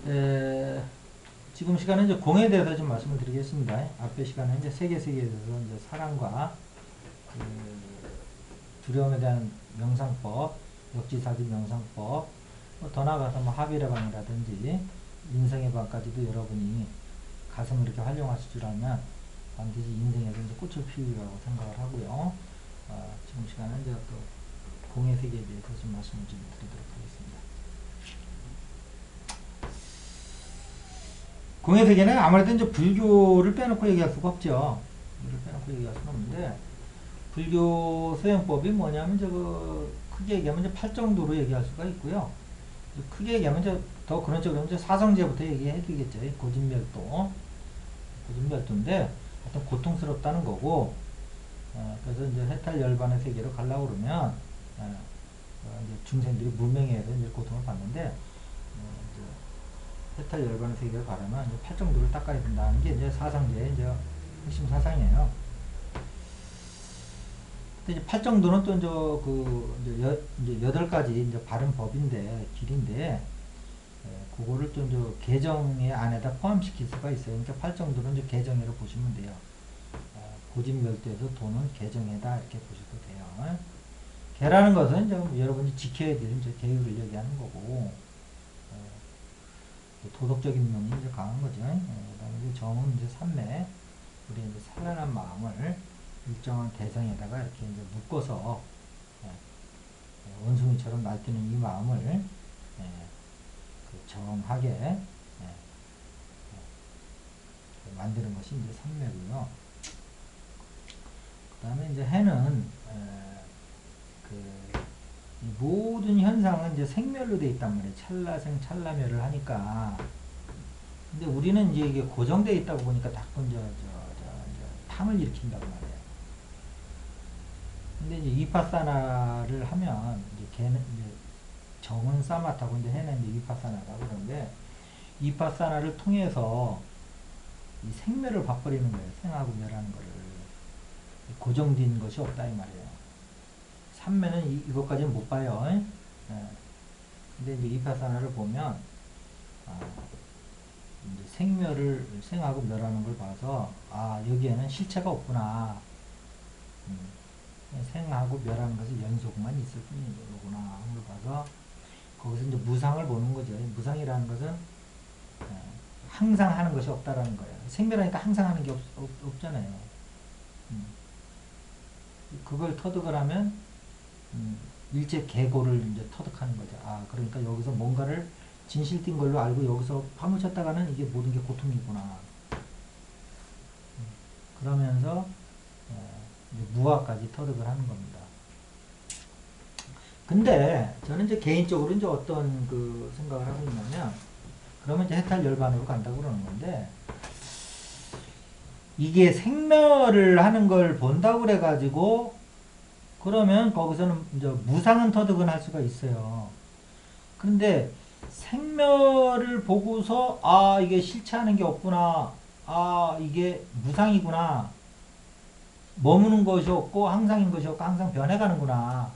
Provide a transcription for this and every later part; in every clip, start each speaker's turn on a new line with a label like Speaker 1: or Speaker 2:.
Speaker 1: 에, 지금 시간은 이제 공에 대해서 좀 말씀을 드리겠습니다. 앞에 시간은 이제 세계에 대해서 이제 사랑과 그 두려움에 대한 명상법, 역지사지 명상법, 뭐더 나아가서 뭐 합의의 방이라든지 인생의 방까지도 여러분이 가슴을 이렇게 활용하실 줄 알면 반드시 인생에서 이제 꽃을 피우리라고 생각을 하고요. 지금 시간은 이제 또 공의 세계에 대해서 좀 말씀을 좀 드리도록 하겠습니다. 공의 세계는 아무래도 이제 불교를 빼놓고 얘기할 수가 없죠. 불교를 빼놓고 얘기할 수는 없는데, 불교 소행법이 뭐냐면, 크게 얘기하면 이제 팔정도로 얘기할 수가 있고요. 크게 얘기하면 이제 더 그런 쪽으로 이제 사성제부터 얘기해 드리겠죠. 고진멸도. 고진멸도인데, 하여튼 고통스럽다는 거고, 그래서 이제 해탈 열반의 세계로 가려고 그러면, 이제 중생들이 무명해서 이제 고통을 받는데, 해탈 열반의 세계로 가려면 이제 팔정도를 닦아야 된다는 게 이제 사상제의 이제 핵심 사상이에요. 근데 이제 팔정도는 또 이제 여덟 가지 이제 바른 법인데 길인데, 그거를 좀 개정의 안에다 포함시킬 수가 있어요. 그러니까 팔정도는 이제 개정회로 보시면 돼요. 고진멸도에서 도는 개정회다 이렇게 보셔도 돼요. 개라는 것은 이제 여러분이 지켜야 될 이제 계율을 얘기하는 거고, 도덕적인 면이 이제 강한 거죠. 그다음에 이제 정은 이제 삼매, 우리 이제 찬란한 마음을 일정한 대상에다가 이렇게 이제 묶어서 원숭이처럼 날뛰는 이 마음을 정하게 만드는 것이 이제 삼매고요. 그다음에 이제 해는 이 모든 현상은 이제 생멸로 되어 있단 말이에요. 찰나생 찰나멸을 하니까. 근데 우리는 이제 이게 고정되어 있다고 보니까 자꾸 이제 탐을 일으킨다고 말이에요. 근데 이제 이파사나를 하면 이제 걔는 이제 정은 사마타고 이제 해는 이제 이파사나라고 그러는데, 이파사나를 통해서 이 생멸을 봐버리는 거예요. 생하고 멸하는 거를. 고정된 것이 없다 이 말이에요. 삼매는 이것까지는 못 봐요. 근데 이제 이파사나를 보면 이제 생하고 멸하는 걸 봐서 여기에는 실체가 없구나. 생하고 멸하는 것이 연속만 있을 뿐이구나 하는 걸 봐서 거기서 이제 무상을 보는 거죠. 무상이라는 것은 항상 하는 것이 없다라는 거예요. 생멸하니까 항상 하는 게 없잖아요. 그걸 터득을 하면 일체 계고를 이제 터득하는 거죠. 그러니까 여기서 뭔가를 진실된 걸로 알고 여기서 파묻혔다가는 이게 모든 게 고통이구나. 그러면서 이제 무아까지 터득을 하는 겁니다. 근데 저는 이제 개인적으로 이제 어떤 그 생각을 하고 있냐면, 그러면 이제 해탈 열반으로 간다고 그러는 건데, 이게 생멸을 하는 걸 본다고 그래가지고 그러면 거기서는 이제 무상은 터득은 할 수가 있어요. 그런데 생멸을 보고서 이게 실체하는 게 없구나, 이게 무상이구나, 머무는 것이 없고 항상인 것이 없고 항상 변해가는구나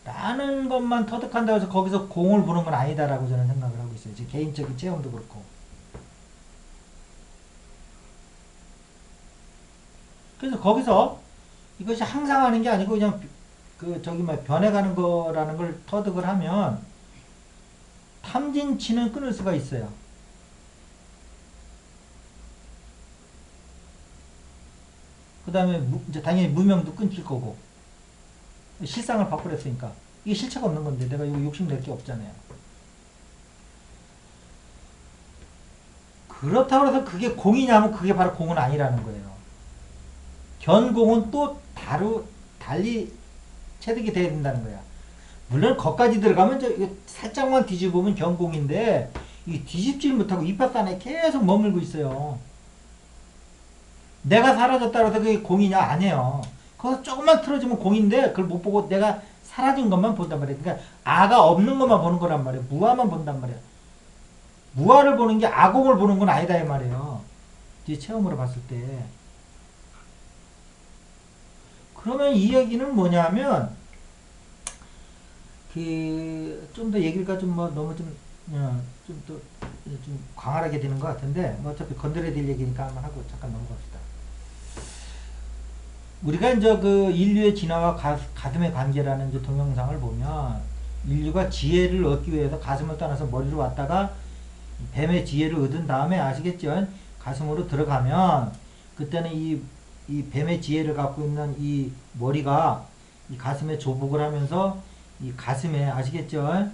Speaker 1: 라는 것만 터득한다고 해서 거기서 공을 보는 건 아니다라고 저는 생각을 하고 있어요. 제 개인적인 체험도 그렇고. 그래서 거기서 이것이 항상 하는 게 아니고 그냥 변해가는 거라는 걸 터득을 하면 탐진치는 끊을 수가 있어요. 그 다음에 이제 당연히 무명도 끊길 거고, 실상을 바꾸랬으니까 이게 실체가 없는 건데 내가 이거 욕심낼 게 없잖아요. 그렇다고 해서 그게 공이냐면 그게 바로 공은 아니라는 거예요. 견공은 또 달리 체득이 돼야 된다는 거야. 물론 거기까지 들어가면 이거 살짝만 뒤집으면 견공인데, 이 뒤집질 못하고 이파산에 계속 머물고 있어요. 내가 사라졌다고 해서 그게 공이냐? 아니에요. 거기서 조금만 틀어지면 공인데 그걸 못 보고 내가 사라진 것만 본단 말이에요. 그러니까 아가 없는 것만 보는 거란 말이에요. 무아만 본단 말이에요. 무아를 보는 게 아공을 보는 건 아니다 이 말이에요. 뒤에 체험으로 봤을 때. 그러면 이 얘기는 뭐냐면, 좀 더 얘기가 너무 좀 좀 광활하게 되는 것 같은데, 뭐 어차피 건드려야 될 얘기니까 한번 하고 잠깐 넘어갑시다. 우리가 이제 그 인류의 진화와 가슴의 관계라는 이제 동영상을 보면, 인류가 지혜를 얻기 위해서 가슴을 떠나서 머리로 왔다가 뱀의 지혜를 얻은 다음에 아시겠죠? 가슴으로 들어가면 그때는 이 뱀의 지혜를 갖고 있는 이 머리가 이 가슴에 조복을 하면서 이 가슴에 아시겠죠?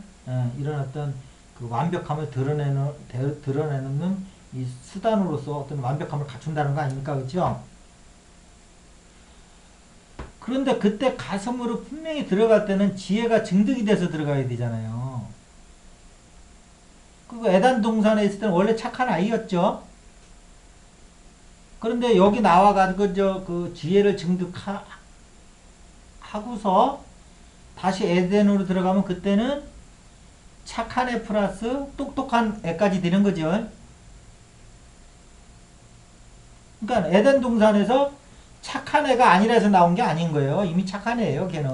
Speaker 1: 이런 어떤 그 완벽함을 드러내는 이 수단으로서 어떤 완벽함을 갖춘다는 거 아닙니까? 그렇죠? 그런데 그때 가슴으로 분명히 들어갈 때는 지혜가 증득이 돼서 들어가야 되잖아요. 그리고 에단 동산에 있을 때는 원래 착한 아이였죠. 그런데 여기 나와가지고 그 지혜를 증득하고서 다시 에덴으로 들어가면 그때는 착한 애 플러스 똑똑한 애까지 되는 거죠. 그러니까 에덴 동산에서 착한 애가 아니라서 나온 게 아닌 거예요. 이미 착한 애예요, 걔는.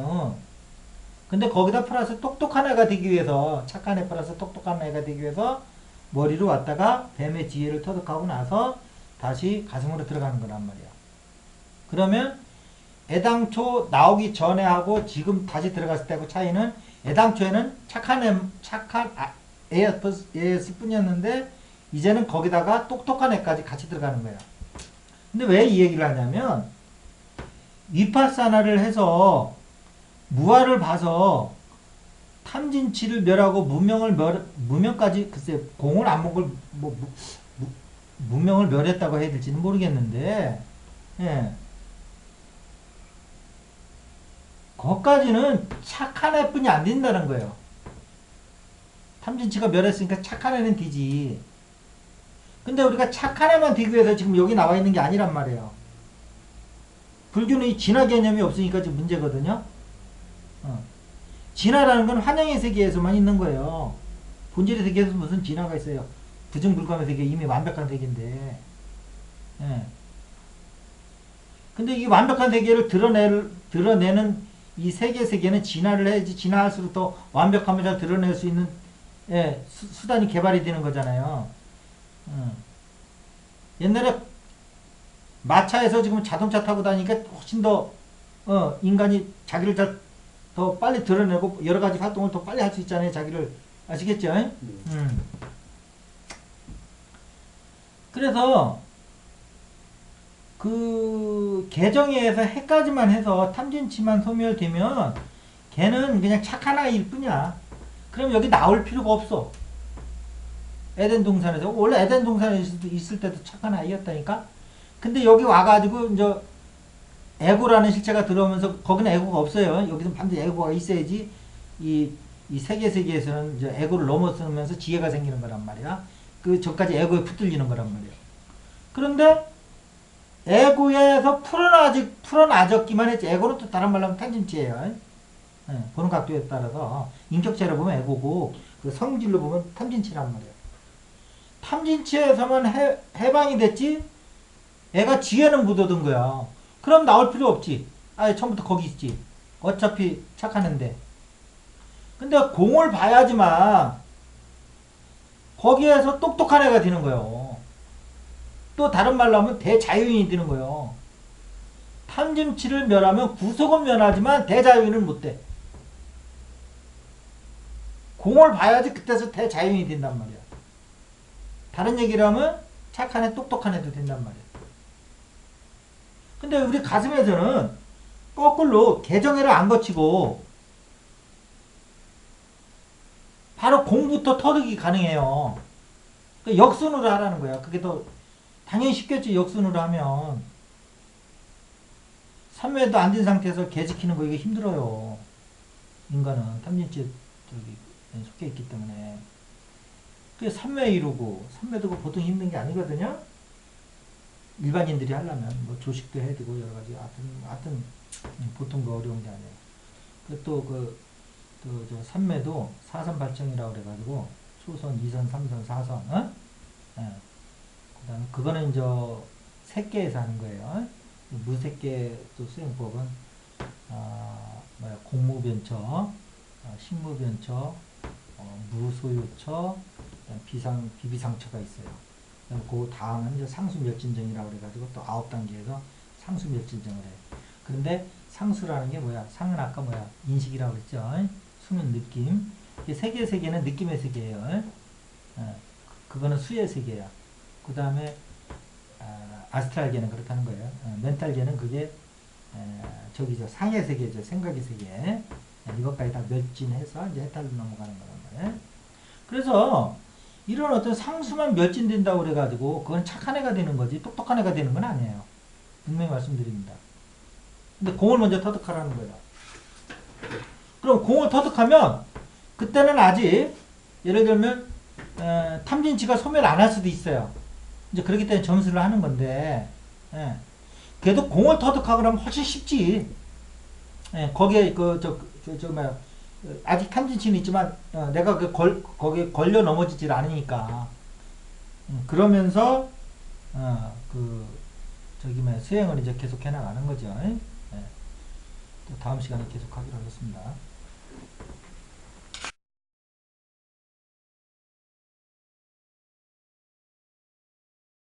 Speaker 1: 근데 거기다 플러스 똑똑한 애가 되기 위해서, 착한 애 플러스 똑똑한 애가 되기 위해서 머리로 왔다가 뱀의 지혜를 터득하고 나서 다시 가슴으로 들어가는 거란 말이야. 그러면 애당초 나오기 전에 하고 지금 다시 들어갔을 때하고 차이는, 애당초에는 착한 애였을 뿐이었는데 이제는 거기다가 똑똑한 애까지 같이 들어가는 거야. 근데 왜 이 얘기를 하냐면, 위파사나를 해서 무아를 봐서 탐진치를 멸하고 무명까지, 글쎄 공을 안 먹을 무명을 멸했다고 해야 될지는 모르겠는데, 예. 거기까지는 착한 애뿐이 안 된다는 거예요. 탐진치가 멸했으니까 착한 애는 되지. 근데 우리가 착한 애만 되기 위해서 지금 여기 나와 있는 게 아니란 말이에요. 불교는 이 진화 개념이 없으니까 지금 문제거든요. 진화라는 건 환영의 세계에서만 있는 거예요. 본질의 세계에서 무슨 진화가 있어요. 부정불감의 세계, 이미 완벽한 세계인데. 예. 근데 이 완벽한 세계를 드러내는 이 세계는 진화를 해야지, 진화할수록 더 완벽함을 잘 드러낼 수 있는, 예, 수단이 개발이 되는 거잖아요. 옛날에 마차에서 지금 자동차 타고 다니니까 훨씬 더, 인간이 자기를 더 빨리 드러내고 여러 가지 활동을 더 빨리 할 수 있잖아요. 자기를. 아시겠죠? 그래서 그 계정에 의해서 해까지만 해서 탐진치만 소멸되면 걔는 그냥 착한 아이일 뿐이야. 그럼 여기 나올 필요가 없어. 에덴 동산에서. 원래 에덴 동산에 있을 때도 착한 아이였다니까. 근데 여기 와가지고 이제 에고라는 실체가 들어오면서, 거기는 에고가 없어요. 여기는 반드시 에고가 있어야지 이 세계에서는 이제 에고를 넘어서면서 지혜가 생기는 거란 말이야. 그 전까지 에고에 붙들리는 거란 말이야. 그런데 에고에서 풀어나졌기만 했지. 에고는 또 다른 말로 하면 탐진치예요. 예, 보는 각도에 따라서 인격체로 보면 에고고, 그 성질로 보면 탐진치란 말이에요. 탐진치에서만 해방이 됐지, 애가 지혜는 묻어둔 거야. 그럼 나올 필요 없지. 아예 처음부터 거기 있지. 어차피 착하는데. 근데 공을 봐야지만 거기에서 똑똑한 애가 되는 거예요. 또 다른 말로 하면 대자유인이 되는 거예요. 탐진치를 멸하면 구속은 면하지만 대자유인은 못 돼. 공을 봐야지 그때서 대자유인이 된단 말이야. 다른 얘기를 하면 착한 애, 똑똑한 애도 된단 말이야. 근데 우리 가슴에서는 거꾸로 개정애를 안 거치고 바로 공부터 터득이 가능해요. 역순으로 하라는 거야. 그게 더 당연히 쉽겠지. 역순으로 하면. 삼매도 안 된 상태에서 개 지키는 거 이게 힘들어요. 인간은 탐진치 속해 있기 때문에. 그게 삼매 이루고, 삼매도 보통 힘든 게 아니거든요. 일반인들이 하려면 뭐 조식도 해야 되고 여러 가지, 하여튼 보통 그 어려운 게 아니에요. 저 삼매도 사선발정이라고 그래가지고 초선, 2선, 3선, 4선, 어? 예. 그다음에 그거는 이제 색계에서 하는 거예요. 무색계 또 수행법은 공무변처, 식무변처, 무소요처, 비비상처가 있어요. 그 다음은 이제 상수멸진증이라고 그래가지고 또 9단계에서 상수멸진증을 해요. 그런데 상수라는 게 뭐야? 상은 아까 뭐야? 인식이라고 그랬죠? 수는 느낌. 세계의 세계는 느낌의 세계예요. 그거는 수의 세계야. 그 다음에 아스트랄계는 그렇다는 거예요. 멘탈계는 그게 저기죠. 상의 세계죠. 생각의 세계. 이것까지 다 멸진해서 이제 해탈로 넘어가는 거란 말이에요. 그래서 이런 어떤 상수만 멸진된다고 그래가지고 그건 착한 애가 되는 거지 똑똑한 애가 되는 건 아니에요. 분명히 말씀드립니다. 근데 공을 먼저 터득하라는 거예요. 그럼 공을 터득하면 그때는 아직 예를 들면 탐진치가 소멸 안 할 수도 있어요. 이제 그렇기 때문에 점수를 하는 건데 그래도 공을 터득하고 그러면 훨씬 쉽지. 거기에 뭐야 아직 탐진치는 있지만 내가 거기에 걸려 넘어지질 않으니까 그러면서 뭐야 수행을 이제 계속 해나가는 거죠. 또 다음 시간에 계속 하기로 하겠습니다.